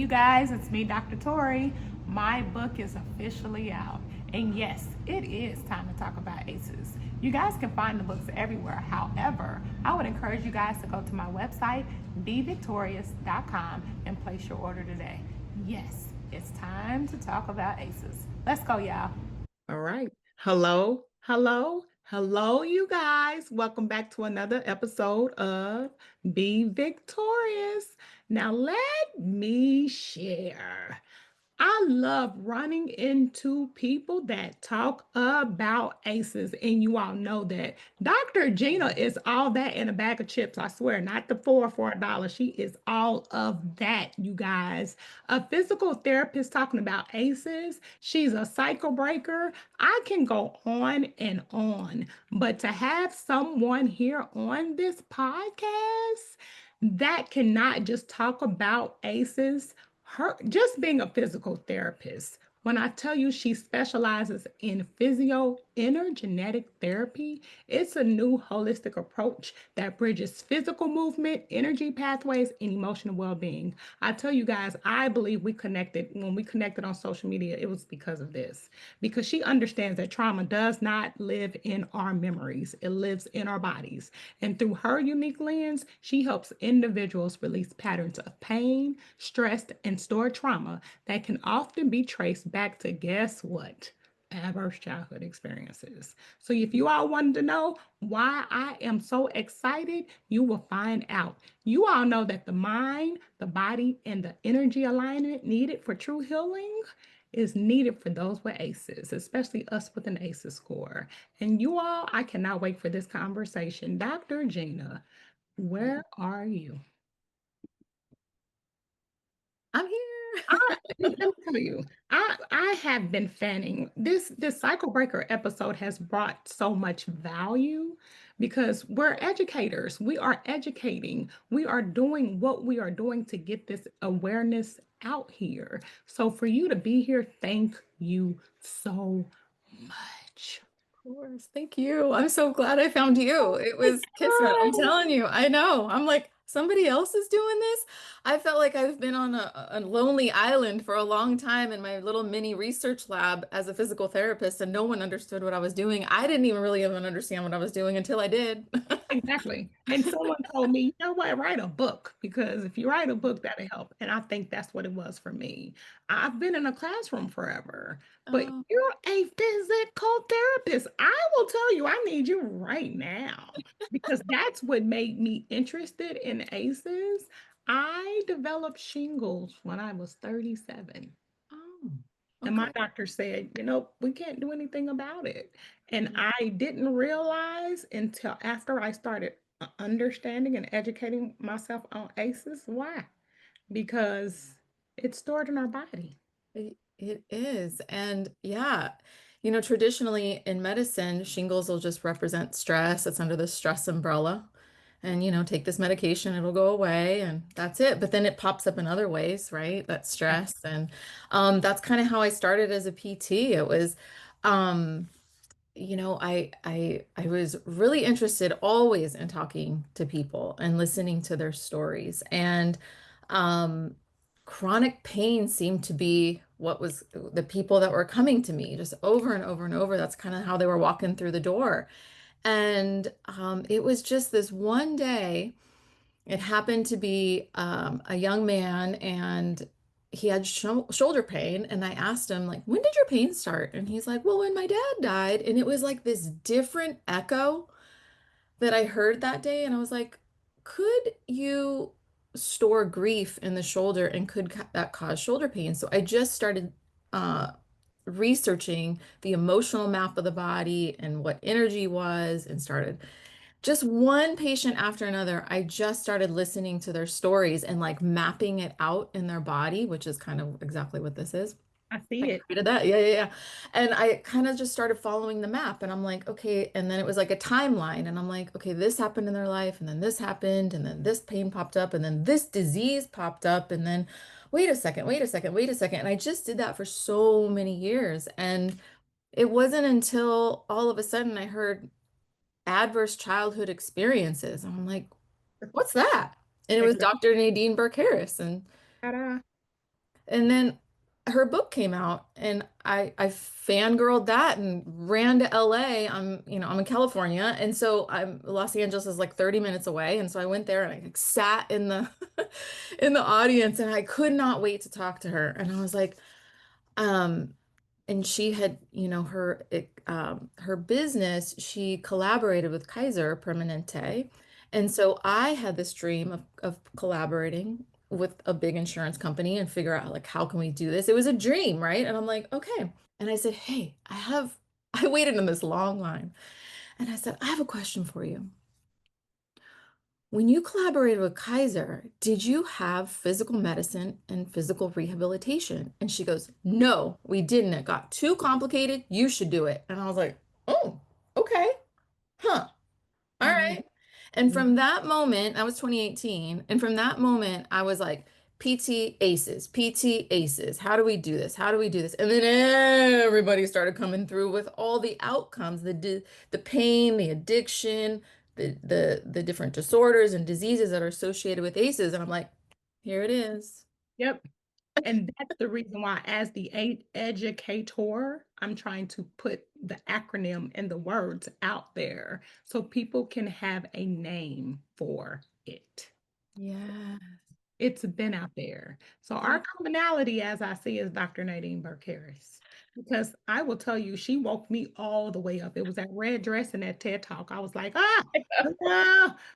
you guys. It's me, Dr. Torie. My book is officially out. And yes, it is time to talk about ACEs. You guys can find the books everywhere. However, I would encourage you guys to go to my website, Be VicTORIEus.com, and place your order today. Yes, it's time to talk about ACEs. Let's go, y'all. All right. Hello, hello, hello, you guys. Welcome back to another episode of Be Victorious. Now, let me share. I love running into people that talk about ACEs, and you all know that Dr. Gina is all that in a bag of chips. I swear, not the four for $1. She is all of that, you guys. A physical therapist talking about ACEs. She's a cycle breaker. I can go on and on, but to have someone here on this podcast that cannot just talk about ACEs, her just being a physical therapist, when I tell you she specializes in physio intergenetic therapy, it's a new holistic approach that bridges physical movement, energy pathways, and emotional well-being. I tell you guys, I believe we connected when we connected on social media, it was because of this. Because she understands that trauma does not live in our memories, it lives in our bodies. And through her unique lens, she helps individuals release patterns of pain, stress, and stored trauma that can often be traced back to guess what? Adverse childhood experiences. So, if you all wanted to know why I am so excited, you will find out. You all know that the mind, the body, and the energy alignment needed for true healing is needed for those with ACEs, especially us with an ACEs score. And you all, I cannot wait for this conversation. Dr. Gina, where are you? I'm here. Let me tell you, I have been fanning this cycle breaker episode has brought so much value because we're educators. We are educating. We are doing what we are doing to get this awareness out here. So for you to be here, thank you so much. Of course. Thank you. I'm so glad I found you. It was Kismet. I'm telling you, I know. I'm like, somebody else is doing this. I felt like I've been on a lonely island for a long time in my little mini research lab as a physical therapist, and no one understood what I was doing. I didn't even really even understand what I was doing until I did. Exactly. And someone told me, you know what, write a book because if you write a book, that'll help. And I think that's what it was for me. I've been in a classroom forever, but Oh, you're a physical therapist. I will tell you, I need you right now because that's what made me interested in ACEs. I developed shingles when I was 37. oh, And my okay. doctor said, we can't do anything about it. And Yeah. I didn't realize until after I started understanding and educating myself on ACEs why. Because it's stored in our body. It is. And yeah, traditionally in medicine, shingles will just represent stress. It's under the stress umbrella. And, take this medication, it'll go away, and that's it. But then it pops up in other ways, right? That stress. And that's kind of how I started as a PT. It was, um, I was really interested always in talking to people and listening to their stories. And um, chronic pain seemed to be what was the people that were coming to me just over and over and over. That's kind of how they were walking through the door. And it was just this one day. It happened to be a young man, and he had shoulder pain. And I asked him, like, when did your pain start? And he's like, well, when my dad died. And it was like this different echo that I heard that day. And I was like, could you store grief in the shoulder and could that cause shoulder pain? So I just started uh, researching the emotional map of the body and what energy was and started just one patient after another. I just started listening to their stories and like mapping it out in their body, which is kind of exactly what this is. I see I it. created that. Yeah, yeah, yeah. And I kind of just started following the map, and I'm like, okay. And then it was like a timeline, and I'm like, okay, this happened in their life, and then this happened, and then this pain popped up, and then this disease popped up, and then wait a second, wait a second, wait a second. And I just did that for so many years. And it wasn't until all of a sudden I heard adverse childhood experiences. And I'm like, what's that? And it was Exactly. Dr. Nadine Burke Harris. And Ta-da. And then her book came out and I fangirled that and ran to LA. I'm in California. And so Los Angeles is like 30 minutes away. And so I went there and I like, sat in the in the audience and I could not wait to talk to her. And I was like, um, and she had, her business, she collaborated with Kaiser Permanente. And so I had this dream of collaborating with a big insurance company and figure out like how can we do this? It was a dream, right? And I'm like, okay. And I said, hey, I waited in this long line. And I said, I have a question for you. When you collaborated with Kaiser, did you have physical medicine and physical rehabilitation? And she goes, no, we didn't. It got too complicated. You should do it. And I was like, oh, okay. Huh. All Mhm. right. And from that moment, that was 2018. And from that moment, I was like, PT ACEs, PT ACEs. How do we do this? How do we do this? And then everybody started coming through with all the outcomes, the pain, the addiction, the different disorders and diseases that are associated with ACEs. And I'm like, here it is. Yep. And that's the reason why, as the educator, I'm trying to put the acronym and the words out there so people can have a name for it. Yeah. It's been out there. So our commonality, as I see, is Dr. Nadine Burke Harris. Because I will tell you, she woke me all the way up. It was that red dress and that TED Talk. I was like,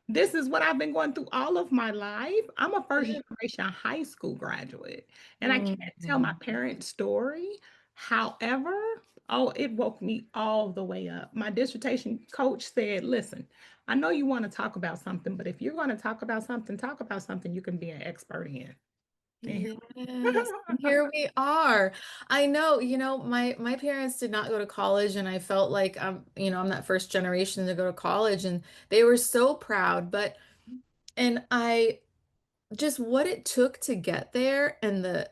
this is what I've been going through all of my life. I'm a first generation high school graduate, and I can't tell my Mhm. parents' story. However, oh, it woke me all the way up. My dissertation coach said, listen, I know you want to talk about something, but if you're going to talk about something you can be an expert in. And here Yes, and here we are. I know, my parents did not go to college, and I felt like I'm that first generation to go to college, and they were so proud. And I just what it took to get there, and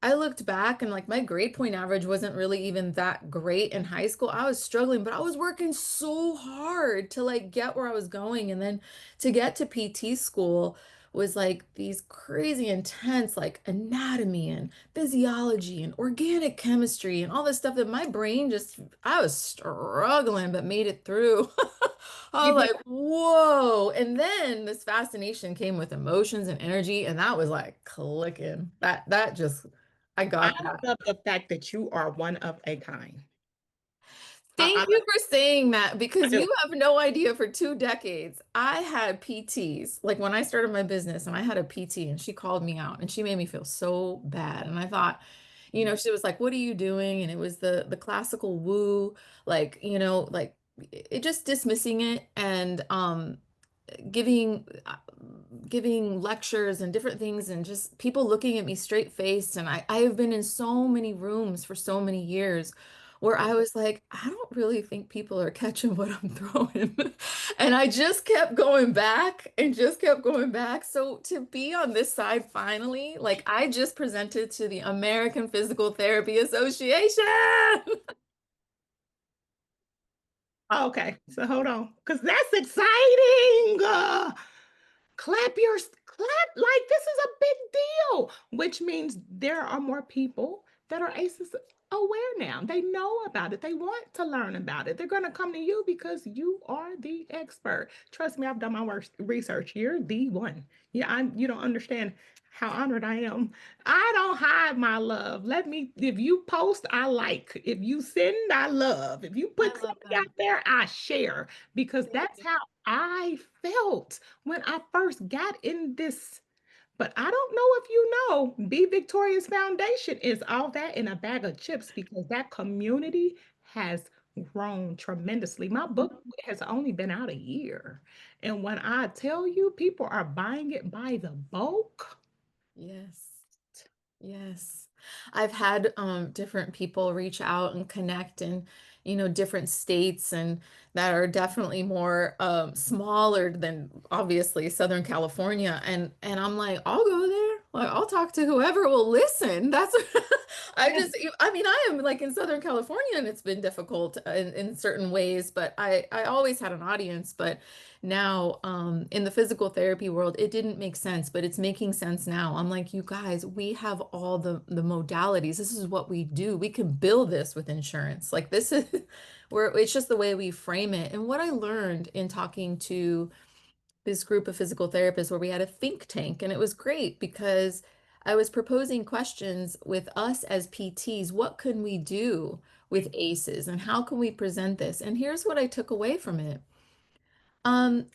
I looked back and like my grade point average wasn't really even that great in high school. I was struggling, but I was working so hard to like get where I was going. And then to get to PT school was like these crazy intense like anatomy and physiology and organic chemistry and all this stuff that my brain just I was struggling but made it through. I you was did. like, whoa. And then this fascination came with emotions and energy, and that was like clicking. That just I I got that. love the fact that you are one of a kind. I Thank you for saying that I because do. you have no idea for 2 decades. I had PTs. Like when I started my business and I had a PT and she called me out and she made me feel so bad. And I thought, she was like, "What are you doing?" And it was the classical woo, like it just dismissing it and giving lectures and different things and just people looking at me straight faced. And I have been in so many rooms for so many years where I was like, I don't really think people are catching what I'm throwing. And I just kept going back and just kept going back. So to be on this side finally, like I just presented to the American Physical Therapy Association. Okay, so hold on, because that's exciting. Clap like this is a big deal, which means there are more people that are ACEs aware now. They know about it. They want to learn about it. They're going to come to you because you are the expert. Trust me, I've done my worst research. You're the one. Yeah, you don't understand how honored I am. I don't hide my love. If you post, I like. If you send, I love. If you I put love something out that. there, I share because that's how I felt when I first got in this. But I don't know if you know, Be Victorious Foundation is all that in a bag of chips because that community has grown tremendously. My book has only been out a year. And when I tell you people are buying it by the bulk, Yes. Yes. I've had different people reach out and connect in, different states and that are definitely more smaller than obviously Southern California. And I'm like, I'll go there. Like I'll talk to whoever will listen. That's I mean, I am like in Southern California and it's been difficult in certain ways, but I always had an audience. But now, in the physical therapy world, it didn't make sense, but it's making sense now. I'm like, you guys, we have all the modalities. This is what we do. We can bill this with insurance. Like this is where it's just the way we frame it. And what I learned in talking to this group of physical therapists where we had a think tank, and it was great because I was proposing questions with us as PTs. What can we do with ACEs and how can we present this? And here's what I took away from it. Um,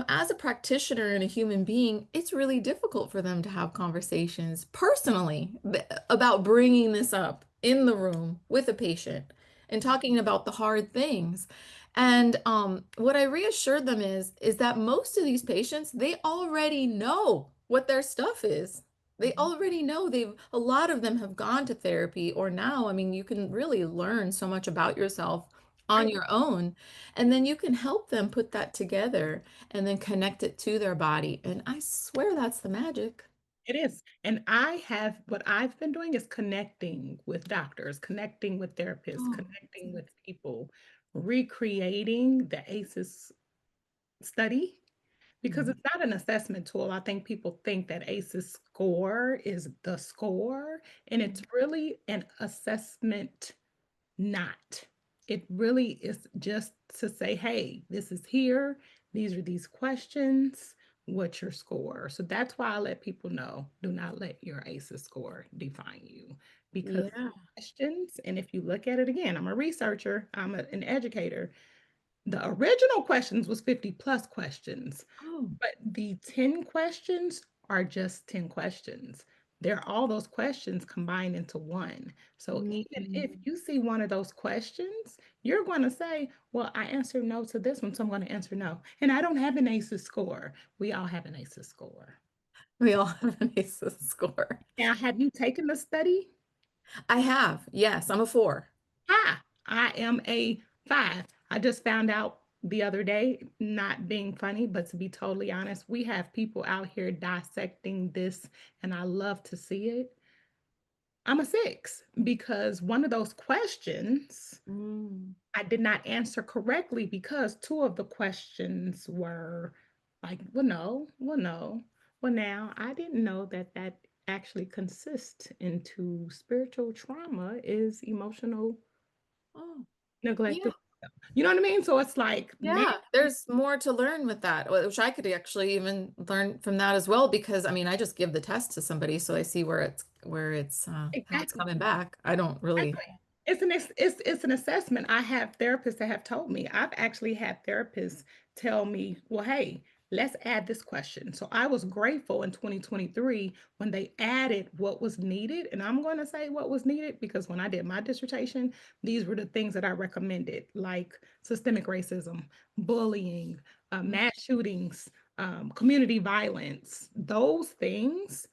as a practitioner and a human being, it's really difficult for them to have conversations personally about bringing this up in the room with a patient and talking about the hard things. And what I reassured them is that most of these patients, they already know what their stuff is. They already know a lot of them have gone to therapy or now, I mean, you can really learn so much about yourself on Right. your own. And then you can help them put that together and then connect it to their body. And I swear that's the magic. It is. And what I've been doing is connecting with doctors, connecting with therapists, Oh, connecting with people, recreating the ACEs study because mm, it's not an assessment tool. I think people think that ACEs score is the score, and it's mm, really an assessment not. It really is just to say, hey, this is here. These are these questions. What's your score? So that's why I let people know, do not let your ACEs score define you because yeah. questions, and if you look at it again, I'm a researcher, an educator. The original questions was 50 plus questions, Oh, but the 10 questions are just 10 questions. They're all those questions combined into one. So even mm. if you see one of those questions, you're going to say, well, I answered no to this one, so I'm going to answer no. And I don't have an ACEs score. We all have an ACEs score. We all have an ACEs score. Now, have you taken the study? I have. Yes, I'm a 4. Hi, I am a 5. I just found out the other day, not being funny, but to be totally honest, we have people out here dissecting this, and I love to see it. I'm a 6 because one of those questions Mm. I did not answer correctly because two of the questions were like, well, no, well, no. Well, now I didn't know that that actually consists into spiritual trauma is emotional Oh, neglect. yeah. You know what I mean? So it's like, man, Yeah, there's more to learn with that, which I could actually even learn from that as well, because I mean, I just give the test to somebody so I see where it's how it's exactly. coming back. I don't really. Exactly. It's an assessment. I have therapists that have told me. I've actually had therapists tell me, well, hey, let's add this question. So I was grateful in 2023 when they added what was needed. And I'm going to say what was needed because when I did my dissertation, these were the things that I recommended, like systemic racism, bullying, mass shootings, community violence, those things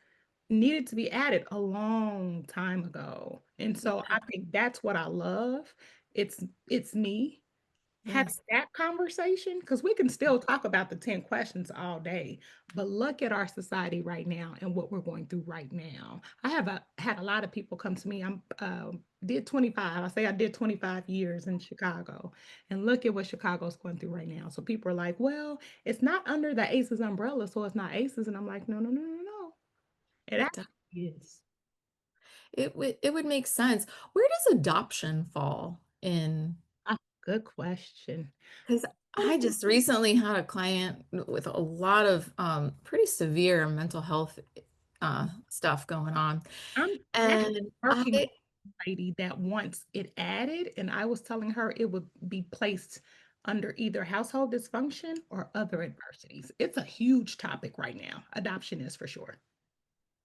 needed to be added a long time ago. And so Yeah. I think that's what I love. It's me having Yes. that conversation because we can still talk about the 10 questions all day, but look at our society right now and what we're going through right now. Had a lot of people come to me. Did 25. I say I did 25 years in Chicago, and look at what Chicago's going through right now. So people are like, well, it's not under the ACEs umbrella, so it's not ACEs. And I'm like, no, no, no, no, no. It It does. actually is. It would make sense. Where does adoption fall in? Ah, good question. Because I just recently had a client with a lot of pretty severe mental health stuff going on. I'm actually And working with a lady that wants it added, and I was telling her it would be placed under either household dysfunction or other adversities. It's a huge topic right now. Adoption is for sure.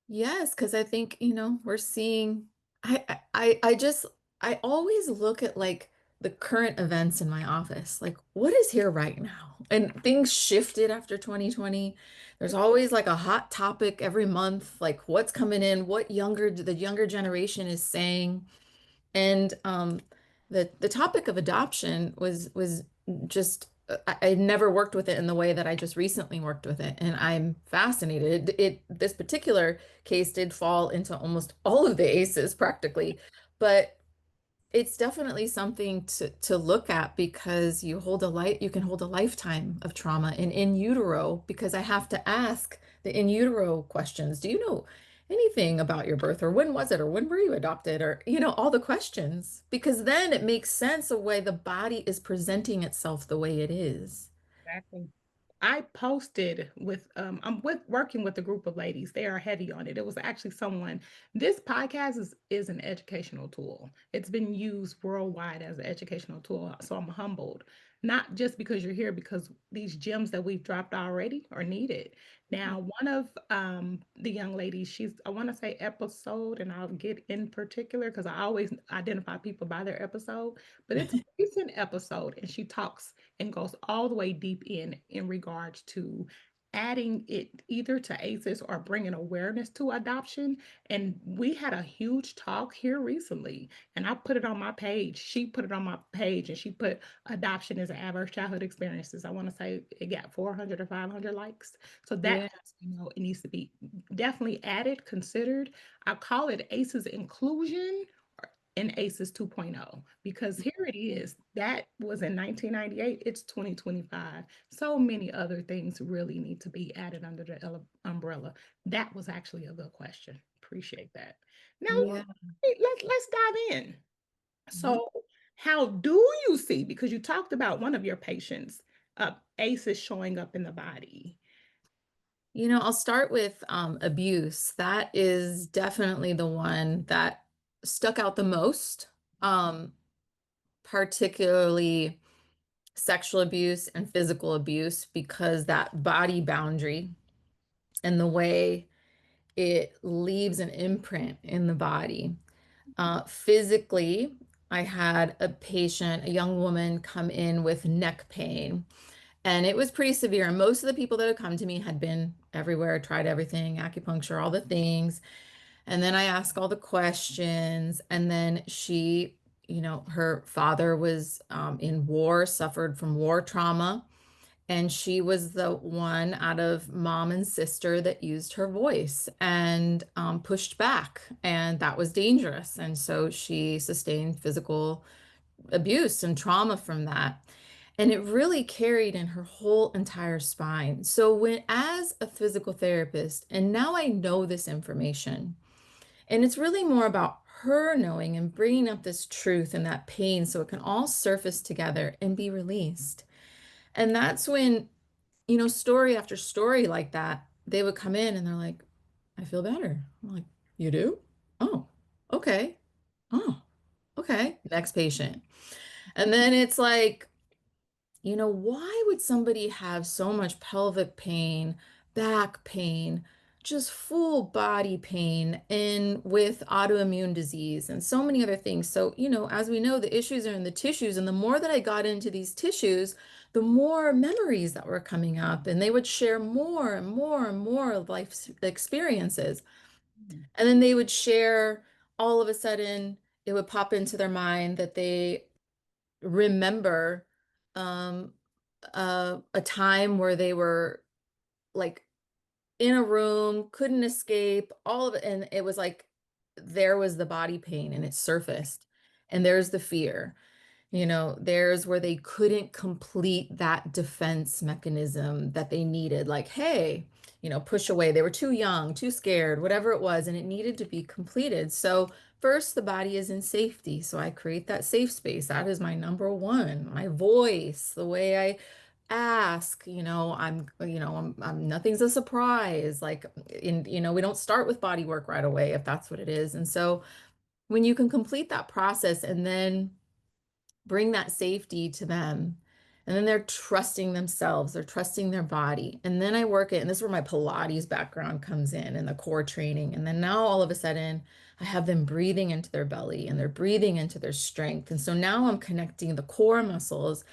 yes, because I think, we're seeing, I always look at like the current events in my office, like what is here right now? And things shifted after 2020. There's always like a hot topic every month, like what's coming in, the younger generation is saying. And the topic of adoption was just I never worked with it in the way that I just recently worked with it, and I'm fascinated. This particular case did fall into almost all of the ACEs practically, but it's definitely something to look at because you can hold a lifetime of trauma and in utero, because I have to ask the in utero questions. Do you know anything about your birth, or when was it, or when were you adopted, or all the questions, because then it makes sense of why the body is presenting itself the way it is. Exactly. I posted with I'm with working with a group of ladies. They are heavy on it. It was actually someone. This podcast is an educational tool. It's been used worldwide as an educational tool. So I'm humbled, not just because you're here, because these gems that we've dropped already are needed. Now, one of the young ladies, I want to say episode, and I'll get in particular because I always identify people by their episode, but it's a recent episode, and she talks and goes all the way deep in regards to adding it either to ACEs or bringing awareness to adoption. And we had a huge talk here recently, and I put it on my page. She put it on my page, and she put adoption as an adverse childhood experiences. I want to say it got 400 or 500 likes. So that Yeah. lets me know it needs to be definitely added, considered. I call it ACEs inclusion in ACES 2.0, because here it is. That was in 1998. It's 2025. So many other things really need to be added under the umbrella. That was actually a good question. Appreciate that. Now, Yeah. let's dive in. So, how do you see, because you talked about one of your patients, ACEs showing up in the body? I'll start with abuse. That is definitely the one that stuck out the most, um, particularly sexual abuse and physical abuse, because that body boundary and the way it leaves an imprint in the body. Physically, I had a patient, a young woman, come in with neck pain. And it was pretty severe. And most of the people that had come to me had been everywhere, tried everything, acupuncture, all the things. And then I asked all the questions. And then her father was in war, suffered from war trauma. And she was the one out of mom and sister that used her voice and pushed back. And that was dangerous. And so she sustained physical abuse and trauma from that. And it really carried in her whole entire spine. So as a physical therapist, and now I know this information, and it's really more about her knowing and bringing up this truth and that pain so it can all surface together and be released. And that's when, story after story like that, they would come in and they're like, I feel better. I'm like, you do? Oh, okay. Oh, okay. Next patient. And then it's like, why would somebody have so much pelvic pain, back pain, just full body pain, and with autoimmune disease and so many other things? So, as we know, the issues are in the tissues. And the more that I got into these tissues, the more memories that were coming up, and they would share more and more and more of life experiences. And then they would share, all of a sudden, it would pop into their mind that they remember um, a time where they were like in a room, couldn't escape, all of it. And it was like there was the body pain and it surfaced. And there's the fear. There's where they couldn't complete that defense mechanism that they needed. Like, hey, push away. They were too young, too scared, whatever it was, and it needed to be completed. So, first, the body is in safety. So, I create that safe space. That is my number one. My voice, the way I ask, I'm nothing's a surprise. Like, we don't start with body work right away if that's what it is. And so, when you can complete that process and then bring that safety to them. And then they're trusting themselves, they're trusting their body. And then I work it, and this is where my Pilates background comes in and the core training. And then now all of a sudden, I have them breathing into their belly and they're breathing into their strength. And so now I'm connecting the core muscles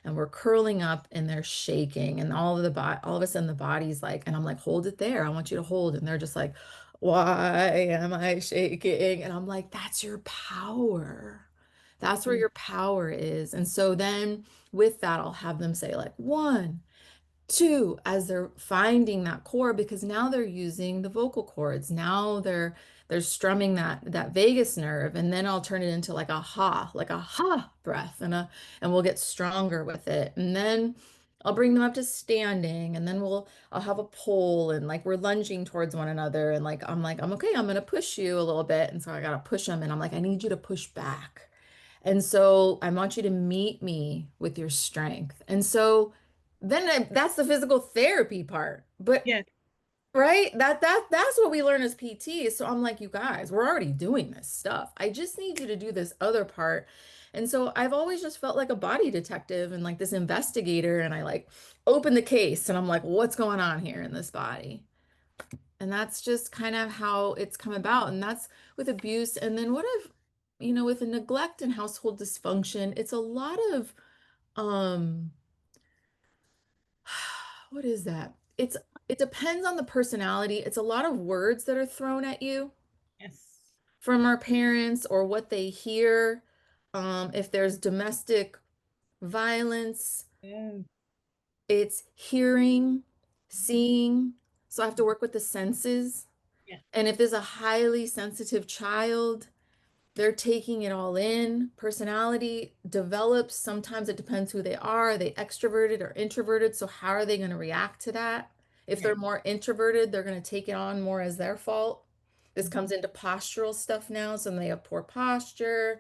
and we're curling up and they're shaking. And all of a sudden the body's like, and I'm like, hold it there. I want you to hold. And they're just like, why am I shaking? And I'm like, that's your power. That's where Mm. your power is. And so then with that, I'll have them say like 1, 2 as they're finding that chord because now they're using the vocal cords. Now they're strumming that vagus nerve, and then I'll turn it into like a ha breath, and we'll get stronger with it. And then I'll bring them up to standing, and then I'll have a pole, and like we're lunging towards one another, and like I'm okay, I'm gonna push you a little bit, and so I gotta push them, and I'm like I need you to push back. And so I want you to meet me with your strength. And so that's the physical therapy part. But Yes. right, that's what we learn as PT. So I'm like, you guys, we're already doing this stuff. I just need you to do this other part. And so I've always just felt like a body detective and like this investigator, and I like open the case and I'm like, what's going on here in this body? And that's just kind of how it's come about. And that's with abuse. And then with the neglect and household dysfunction, it's a lot of um what is that? It depends on the personality. It's a lot of words that are thrown at you Yes. from our parents or what they hear. If there's domestic violence, Yes. it's hearing, seeing. So I have to work with the senses. Yes. And if there's a highly sensitive child, they're taking it all in. Personality develops. Sometimes it depends who they are. Are they extroverted or introverted? So how are they going to react to that? If Yes. they're more introverted, they're going to take it on more as their fault. This Mhm. comes into postural stuff now. So they have poor posture.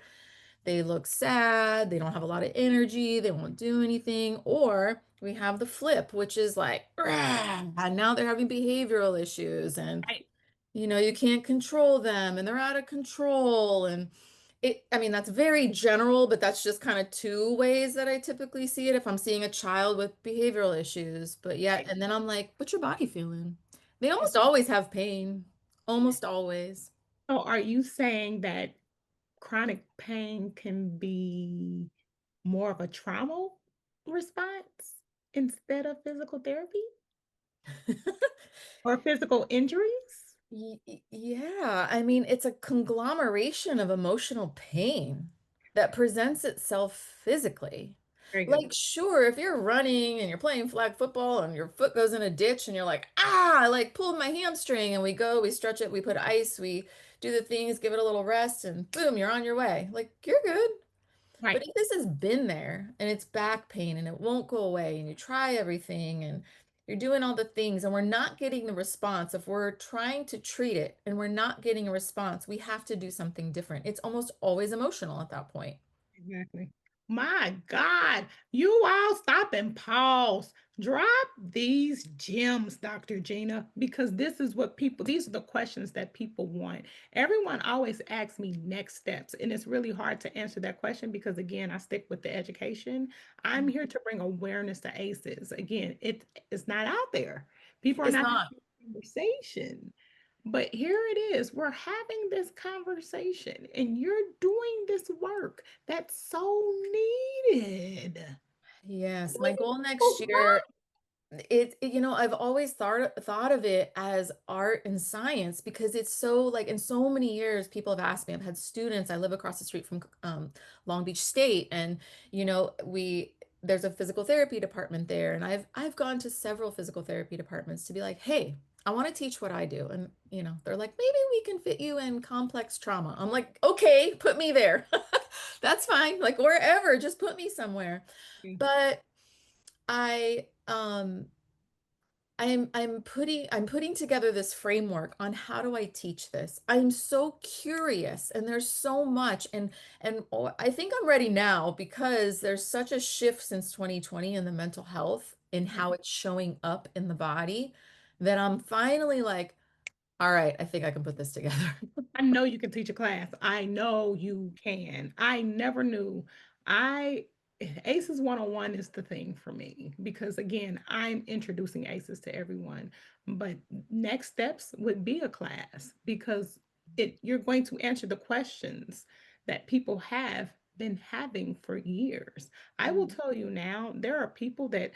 They look sad. They don't have a lot of energy. They won't do anything. Or we have the flip, which is like, "Rah," and now they're having behavioral issues and Right. you can't control them and they're out of control. And I mean, that's very general, but that's just kind of two ways that I typically see it if I'm seeing a child with behavioral issues. But yet, Right. and then I'm like, what's your body feeling? They Yes. almost always have pain, almost always. So are you saying that chronic pain can be more of a trauma response instead of physical therapy or physical injuries? Yeah, I mean, it's a conglomeration of emotional pain that presents itself physically. Very good. Like, sure, if you're running and you're playing flag football and your foot goes in a ditch and you're like, I like pulled my hamstring, and we stretch it, we put ice, we do the things, give it a little rest, and boom, you're on your way. Like, you're good. But Right. if this has been there and it's back pain and it won't go away and you try everything and you're doing all the things and we're not getting the response, if we're trying to treat it and we're not getting a response, we have to do something different. It's almost always emotional at that point. Exactly. My God, you all stop and pause. Drop these gems, Dr. Gina, because this is what these are the questions that people want. Everyone always asks me next steps, and it's really hard to answer that question because, again, I stick with the education. I'm here to bring awareness to ACEs. Again, it is not out there. People are It's not not. having a conversation. But here it is. We're having this conversation and you're doing this work that's so needed. Yes, my Doing goal next so year. I've always thought of it as art and science because it's so like in so many years people have asked me. I've had students. I live across the street from Long Beach State, and we there's a physical therapy department there, and I've gone to several physical therapy departments to be like, hey, I want to teach what I do, and they're like, maybe we can fit you in complex trauma. I'm like, okay, put me there. That's fine. Like wherever, just put me somewhere. good. But I I'm putting together this framework on how do I teach this. I'm so curious and there's so much and I think I'm ready now because there's such a shift since 2020 in the mental health in how it's showing up in the body that I'm finally like, all right, I think I can put this together. I know you can teach a class. I know you can. I never knew. I ACEs 101 is the thing for me because again, I'm introducing ACEs to everyone. But next steps would be a class because you're going to answer the questions that people have been having for years. I will tell you now, there are people that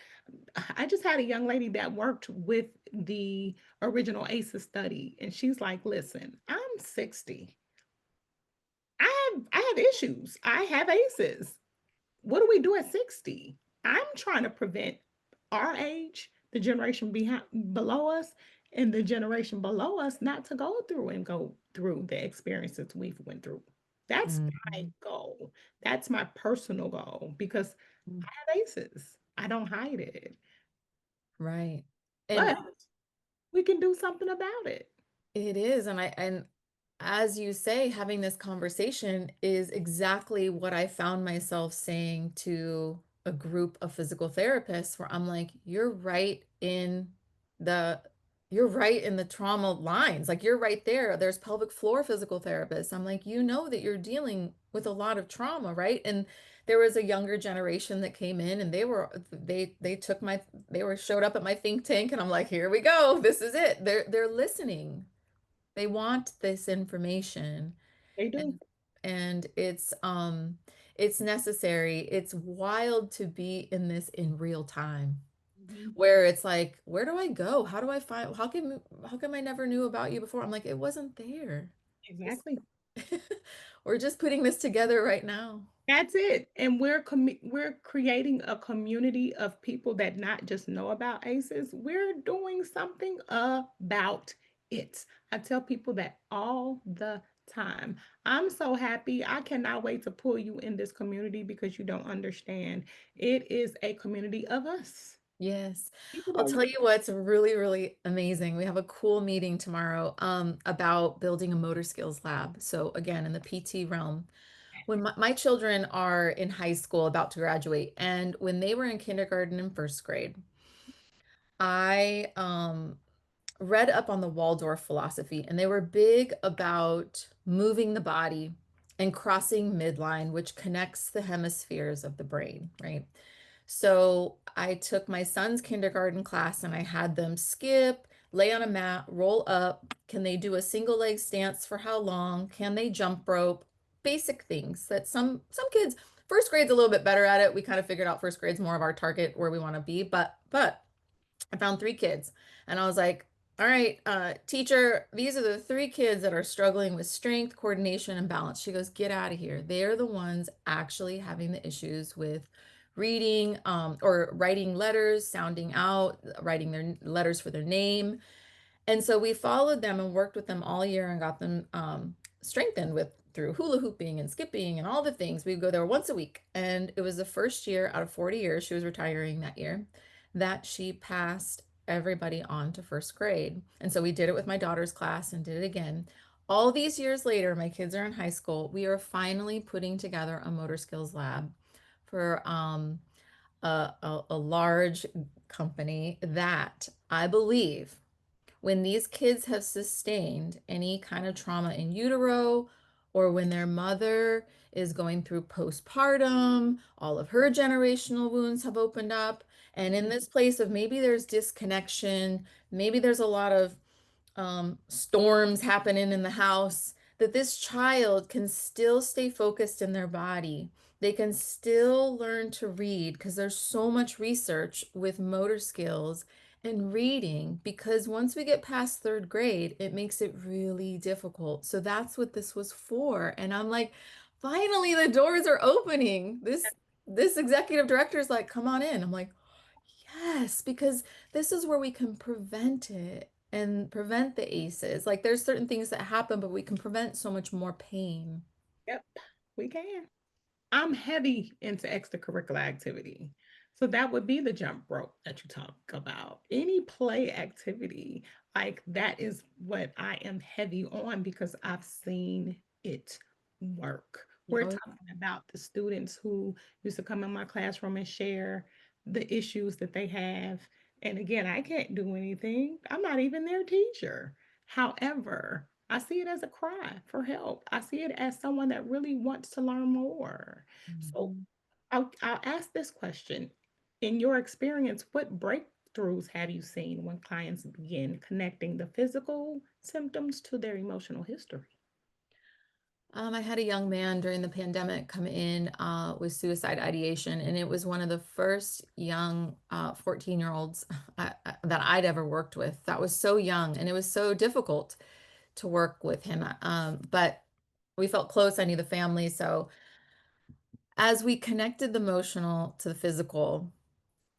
I just had a young lady that worked with the original ACEs study, and she's like, listen, I'm 60. I have issues. I have ACEs. What do we do at 60? I'm trying to prevent our age, the generation behind below us, and the generation below us not to go through the experiences we've went through. That's my Mhm. goal. That's my personal goal because I have ACEs. I don't hide it. Right. And But we can do something about it. it is, and as you say, having this conversation is exactly what I found myself saying to a group of physical therapists where I'm like, the you're right in the trauma lines. Like you're right there. There's pelvic floor physical therapists. I'm like, you know that you're dealing with a lot of trauma, right? And there was a younger generation that came in and they took my they were showed up at my think tank and I'm like, here we go. This is it. They're listening. They want this information They do. and it's necessary. It's wild to be in this in real time Mhm. where it's like, where do I go? How do I find how come I never knew about you before? I'm like, it wasn't there. Just Exactly. we're just putting this together right now. That's it. And we're creating a community of people that not just know about ACEs, we're doing something about it. I tell people that all the time. I'm so happy. I cannot wait to pull you in this community because you don't understand. It is a community of us. Yes. People I'll don't tell you what's really, really amazing. We have a cool meeting tomorrow about building a motor skills lab. So again, in the PT realm, when my children are in high school about to graduate, and when they were in kindergarten and first grade, I read up on the Waldorf philosophy, and they were big about moving the body and crossing midline, which connects the hemispheres of the brain, right? So I took my son's kindergarten class and I had them skip, lay on a mat, roll up. Can they do a single leg stance for how long? Can they jump rope? Basic things that some kids, first grade's a little bit better at it. We kind of figured out first grade's more of our target where we want to be, but I found three kids and I was like, all right, teacher, these are the three kids that are struggling with strength, coordination, and balance. She goes, get out of here. They're the ones actually having the issues with reading or writing letters, sounding out, writing their letters for their name. And so we followed them and worked with them all year and got them strengthened with through hula hooping and skipping and all the things. We'd go there once a week. And it was the first year out of 40 years, she was retiring that year, that she passed everybody on to first grade. And so we did it with my daughter's class and did it again. All these years later, my kids are in high school. We are finally putting together a motor skills lab for a large company that I believe when these kids have sustained any kind of trauma in utero, or when their mother is going through postpartum, all of her generational wounds have opened up. And in this place of maybe there's disconnection, maybe there's a lot of storms happening in the house, that this child can still stay focused in their body. They can still learn to read because there's so much research with motor skills and reading because once we get past third grade, it makes it really difficult. So that's what this was for. And I'm like, finally the doors are opening. This executive director is like, come on in. I'm like, yes, because this is where we can prevent it and prevent the ACEs. Like there's certain things that happen, but we can prevent so much more pain. Yep, we can. I'm heavy into extracurricular activity. So that would be the jump rope that you talk about. Any play activity, like that is what I am heavy on because I've seen it work. We're Oh, talking about the students who used to come in my classroom and share the issues that they have. And again, I can't do anything. I'm not even their teacher. However, I see it as a cry for help. I see it as someone that really wants to learn more. So mhm. I'll ask this question. In your experience, what breakthroughs have you seen when clients begin connecting the physical symptoms to their emotional history? I had a young man during the pandemic come in with suicide ideation, and it was one of the first young 14-year-olds that I'd ever worked with. That was so young, and it was so difficult to work with him. But we felt close. I knew the family. So as we connected the emotional to the physical,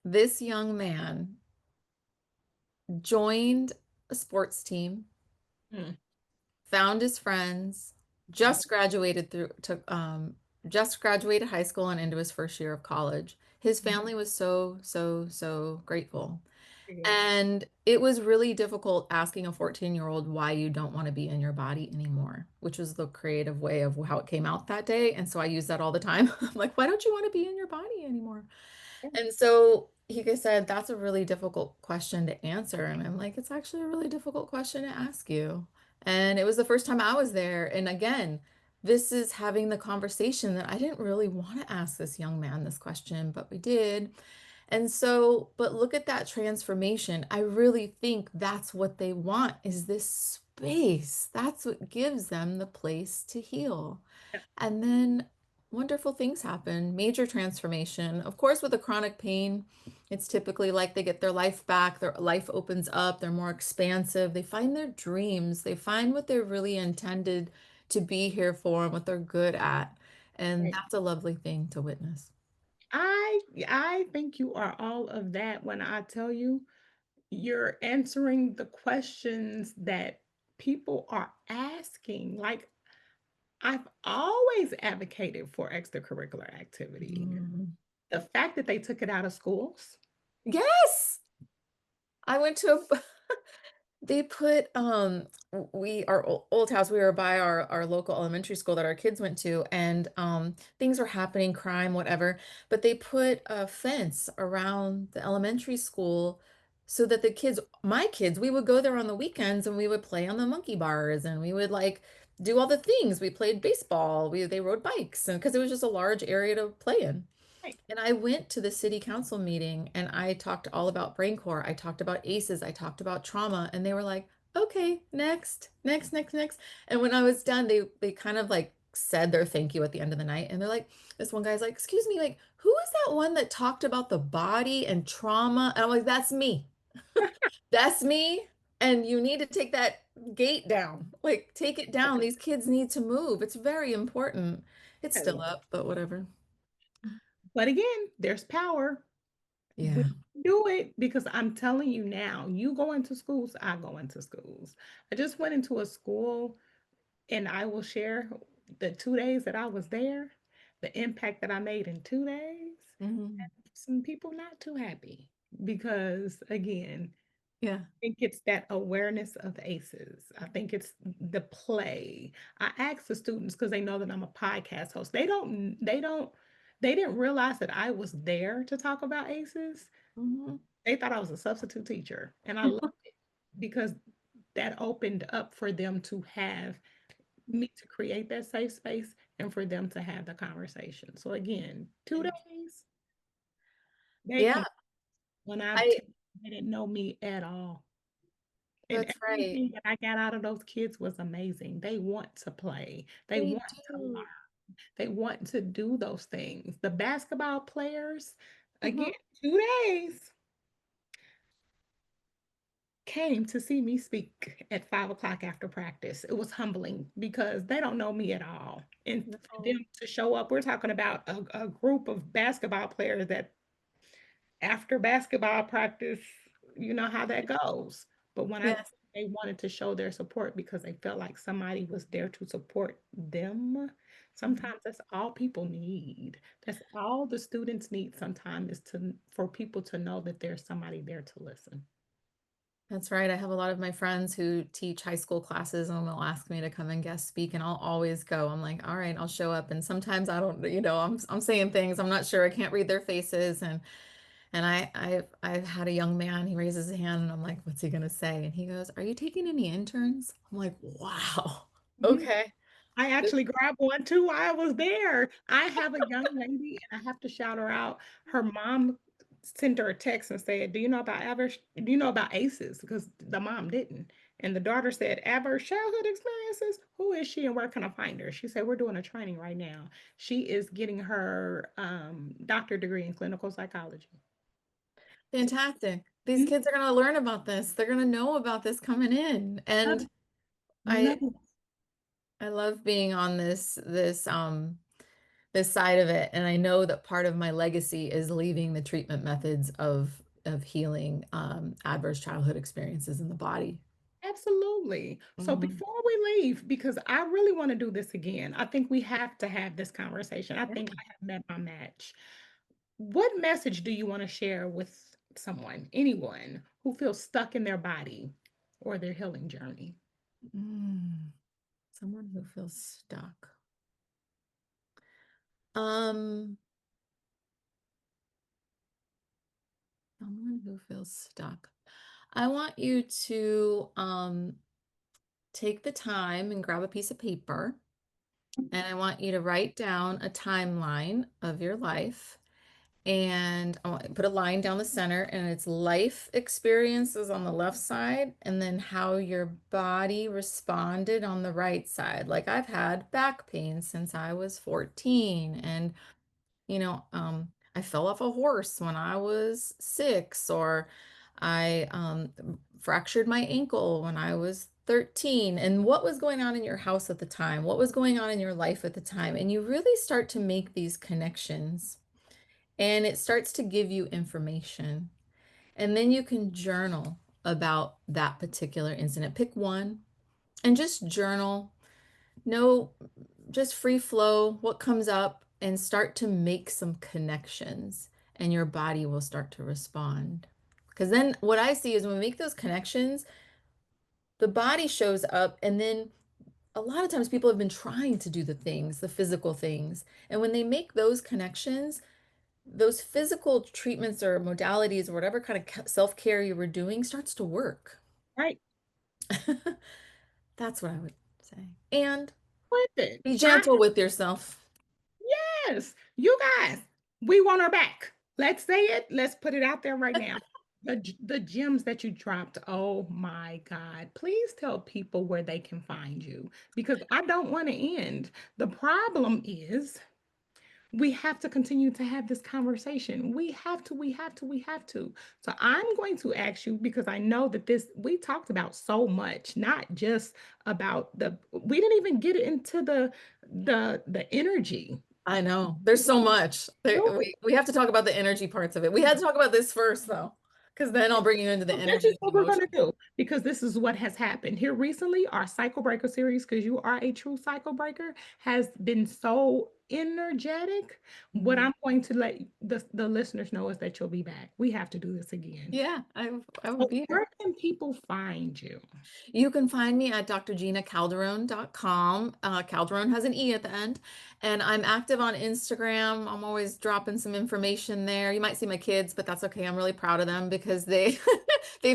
this young man joined a sports team, Mm, found his friends, mm, just graduated high school and into his first year of college. His mm. family was so, so, so grateful. Yeah. And it was really difficult asking a 14-year-old why you don't want to be in your body anymore, which was the creative way of how it came out that day. And so I use that all the time. I'm like, why don't you want to be in your body anymore? And so he said, that's a really difficult question to answer. And I'm like, it's actually a really difficult question to ask you. And it was the first time I was there. And again, this is having the conversation that I didn't really want to ask this young man this question, but we did. And so, but look at that transformation. I really think that's what they want is this space. That's what gives them the place to heal. And then wonderful things happen, major transformation. Of course, with a chronic pain, it's typically like they get their life back, their life opens up, they're more expansive, they find their dreams, they find what they're really intended to be here for and what they're good at. And Right. that's a lovely thing to witness. I think you are all of that when I tell you you're answering the questions that people are asking. Like, I've always advocated for extracurricular activity. Mm. The fact that they took it out of schools. Yes. I went to a They put we our old house, we were by our local elementary school that our kids went to, and things were happening, crime, whatever, but they put a fence around the elementary school so that the kids, my kids, we would go there on the weekends and we would play on the monkey bars and we would like do all the things. We played baseball, they rode bikes, and because it was just a large area to play in. Right. And I went to the city council meeting and I talked all about brain core. I talked about ACEs. I talked about trauma. And they were like, okay, next, next, next, next. And when I was done, they kind of like said their thank you at the end of the night. And they're like, this one guy's like, excuse me, like, who is that one that talked about the body and trauma? And I'm like, that's me. That's me. And you need to take that gate down. Like, take it down. These kids need to move. It's very important. It's still up, but whatever. But again, there's power. We Yeah. do it because I'm telling you now, you go into schools, I go into schools. I just went into a school and I will share the 2 days that I was there, the impact that I made in 2 days. Mhm. Some people not too happy because again, Yeah. I think it's that awareness of ACEs. I think it's the play. I ask the students because they know that I'm a podcast host. They didn't realize that I was there to talk about ACEs. Mhm. They thought I was a substitute teacher. And I loved it because that opened up for them to have me to create that safe space and for them to have the conversation. So again, two Yeah. days, they Yeah, can when I they didn't know me at all. And that's right. everything that I got out of those kids was amazing. They want to play. They They want to do. learn. They want to do those things. The basketball players, again, Mhm. 2 days came to see me speak at 5 o'clock after practice. It was humbling because they don't know me at all. And for No. them to show up, we're talking about a group of basketball players that after basketball practice, you know how that goes. But when I Yes. they wanted to show their support because they felt like somebody was there to support them. Mhm. Sometimes that's all people need. That's all the students need sometimes is to for people to know that there's somebody there to listen. That's right. I have a lot of my friends who teach high school classes and will ask me to come and guest speak, and I'll always go. I'm like, all right, I'll show up. And sometimes I don't, I'm saying things I'm not sure. I can't read their faces. And I've had a young man, he raises his hand and I'm like, what's he gonna say? And he goes, are you taking any interns? I'm like, wow. Mhm. Okay. I This- actually grabbed one too while I was there. I have a young lady, and I have to shout her out. Her mom sent her a text and said, "Do you know about adverse? Do you know about ACEs?" Because the mom didn't, and the daughter said, "Adverse childhood experiences. Who is she, and where can I find her?" She said, "We're doing a training right now. She is getting her doctor degree in clinical psychology." So, Fantastic. These mhm, kids are gonna learn about this. They're gonna know about this coming in. no, And I no. I love being on this side of it, and I know that part of my legacy is leaving the treatment methods of healing adverse childhood experiences in the body. Absolutely. So Mhm. before we leave, because I really want to do this again, I think we have to have this conversation. I Yeah. think I have met my match. What message do you want to share with someone, anyone who feels stuck in their body or their healing journey? Someone who feels stuck. Um, Someone who feels stuck. I want you to take the time and grab a piece of paper, and I want you to write down a timeline of your life. And I want put a line down the center, and it's life experiences on the left side, and then how your body responded on the right side. Like I've had back pain since I was 14, and I fell off a horse when I was 6, or I fractured my ankle when I was 13. And what was going on in your house at the time? What was going on in your life at the time? And you really start to make these connections, and it starts to give you information. And then you can journal about that particular incident. Pick one and just journal. No, just free flow, what comes up, and start to make some connections, and your body will start to respond. Because then what I see is when we make those connections, the body shows up, and then a lot of times people have been trying to do the things, the physical things. And when they make those connections, those physical treatments or modalities or whatever kind of self-care you were doing starts to work. Right? That's what I would say. And With it. be gentle with yourself. Yes, you guys, we want her back. Let's say it. Let's put it out there right now. The gems that you dropped. Oh my God. Please tell people where they can find you because I don't want to end. The problem is we have to continue to have this conversation. We have to. So I'm going to ask you because I know that we talked about so much, not just about we didn't even get into the energy. I know. There's so much. No, We have to talk about the energy parts of it. We had to talk about this first, though, because then I'll bring you into the so this is energy and what we're going emotion. to do because this is what has happened here recently. Our cycle breaker series, because you are a true cycle breaker, has been so energetic. What Mhm. I'm going to let the listeners know is that you'll be back. We have to do this again. Yeah, I would So be here. where can people find you? You can find me at drginacalderone.com. Calderone has an E at the end. And I'm active on Instagram. I'm always dropping some information there. You might see my kids, but that's okay. I'm really proud of them because they've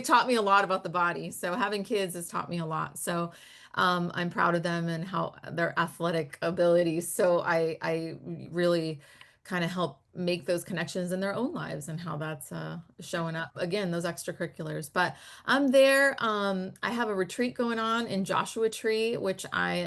taught me a lot about the body. So having kids has taught me a lot. So I'm proud of them and how their athletic abilities. So I really kind of help make those connections in their own lives and how that's showing up. Again, those extracurriculars. But I'm there. I have a retreat going on in Joshua Tree, which I've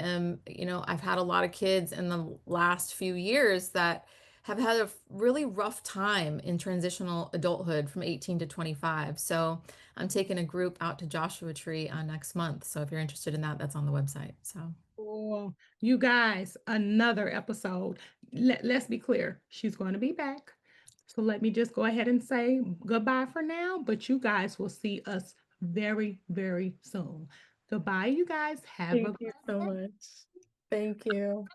had a lot of kids in the last few years that have had a really rough time in transitional adulthood from 18 to 25. So I'm taking a group out to Joshua Tree next month. So if you're interested in that, that's on the website. So Oh, you guys, another episode. Let's be clear. She's going to be back. So let me just go ahead and say goodbye for now, but you guys will see us very, very soon. Goodbye, you guys. Have a thank good you so day. much. Thank you.